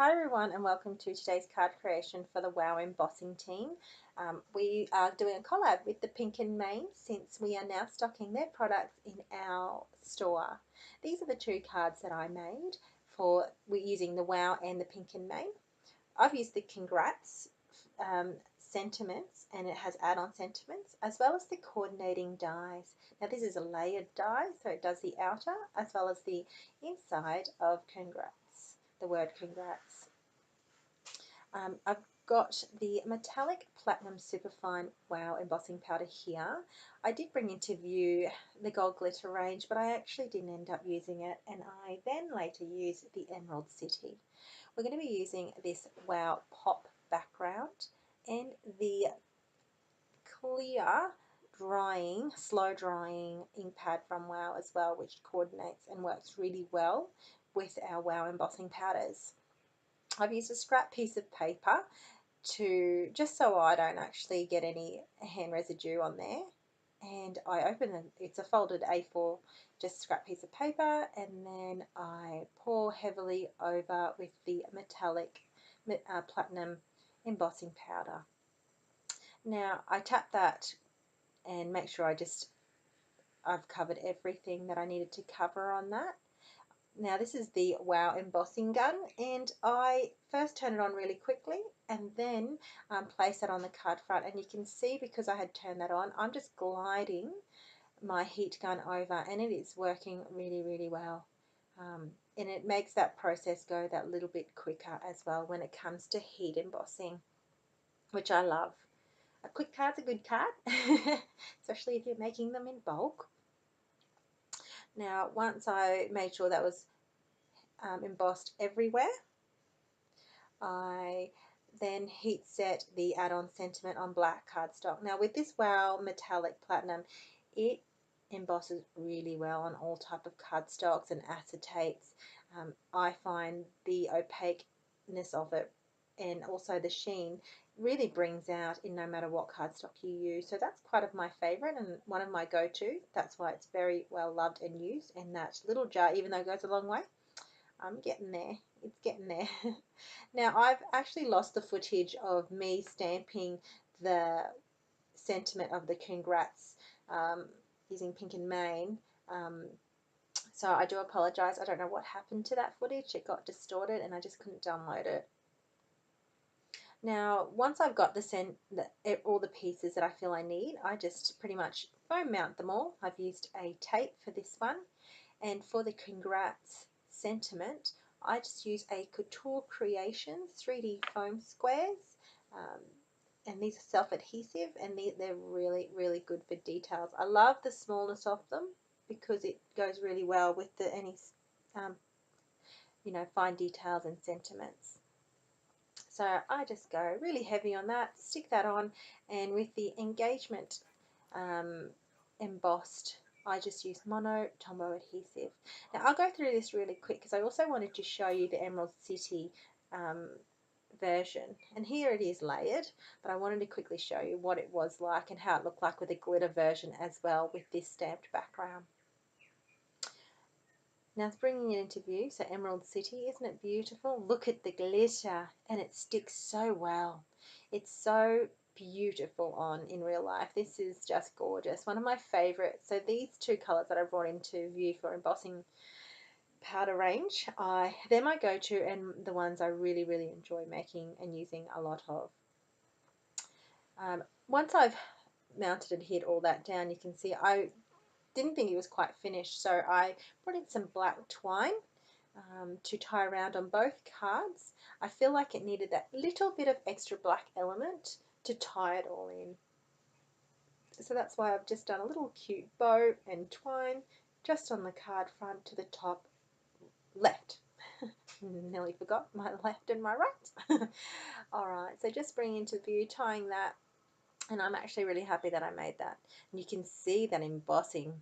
Hi everyone and welcome to today's card creation for the Wow Embossing team. We are doing a collab with the Pink and Main since we are now stocking their products in our store. These are the two cards that I made we're using the Wow and the Pink and Main. I've used the Congrats sentiments, and it has add-on sentiments as well as the coordinating dies. Now this is a layered die, so it does the outer as well as the inside of Congrats, the word Congrats. I've got the metallic platinum superfine Wow embossing powder here. I did bring into view the gold glitter range, but I actually didn't end up using it, and I then later used the Emerald City. We're going to be using this Wow pop background and the clear slow drying ink pad from Wow as well, which coordinates and works really well with our Wow embossing powders. I've used a scrap piece of paper just so I don't actually get any hand residue on there, and I open it. It's a folded A4 just scrap piece of paper, and then I pour heavily over with the metallic platinum embossing powder. Now I tap that and make sure I've covered everything that I needed to cover on that. Now this is the Wow embossing gun, and I first turn it on really quickly and then place it on the card front, and you can see because I had turned that on, I'm just gliding my heat gun over, and it is working really well. And it makes that process go that little bit quicker as well when it comes to heat embossing, which I love. A quick card's a good card, especially if you're making them in bulk. Now once I made sure that was embossed everywhere, I then heat set the add-on sentiment on black cardstock. Now with this Wow metallic platinum, it embosses really well on all type of cardstocks and acetates. I find the opaqueness of it and also the sheen really brings out in no matter what cardstock you use. So that's quite of my favorite and one of my go-to. That's why it's very well loved and used in that little jar, even though it goes a long way. I'm getting there. It's getting there. Now I've actually lost the footage of me stamping the sentiment of the Congrats using Pink and Main. So I do apologise. I don't know what happened to that footage. It got distorted and I just couldn't download it. Now once I've got all the pieces that I feel I need, I just pretty much foam mount them all. I've used a tape for this one, and for the Congrats sentiment, I just use a Couture Creations 3D foam squares, and these are self-adhesive, and they're really good for details. I love the smallness of them because it goes really well with any fine details and sentiments. So I just go really heavy on that, stick that on, and with the engagement embossed, I just use Mono Tombow adhesive. Now I'll go through this really quick because I also wanted to show you the Emerald City version, and here it is layered, but I wanted to quickly show you what it was like and how it looked like with a glitter version as well with this stamped background. Now it's bringing it into view, so Emerald City, isn't it beautiful? Look at the glitter, and it sticks so well. It's so beautiful on in real life. This is just gorgeous. One of my favorites. So these two colors that I brought into view for embossing powder range, they're my go-to and the ones I really enjoy making and using a lot of. Once I've mounted and hid all that down, you can see I didn't think it was quite finished, so I put in some black twine to tie around on both cards. I feel like it needed that little bit of extra black element to tie it all in. So that's why I've just done a little cute bow and twine just on the card front to the top left. Nearly forgot my left and my right. Alright, so just bringing into view, tying that, and I'm actually really happy that I made that. And you can see that embossing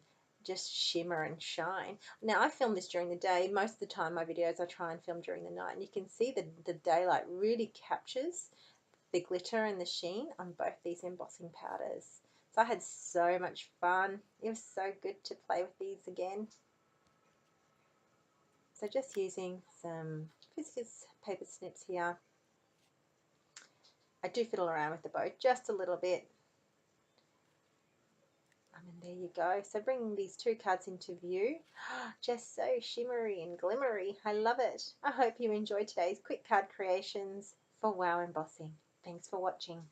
just shimmer and shine. Now I film this during the day. Most of the time my videos I try and film during the night, and you can see the daylight really captures the glitter and the sheen on both these embossing powders. So I had so much fun. It was so good to play with these again. So just using some viscous paper snips here. I do fiddle around with the bow just a little bit. And there you go. So bringing these two cards into view, just so shimmery and glimmery. I love it. I hope you enjoyed today's quick card creations for Wow Embossing. Thanks for watching.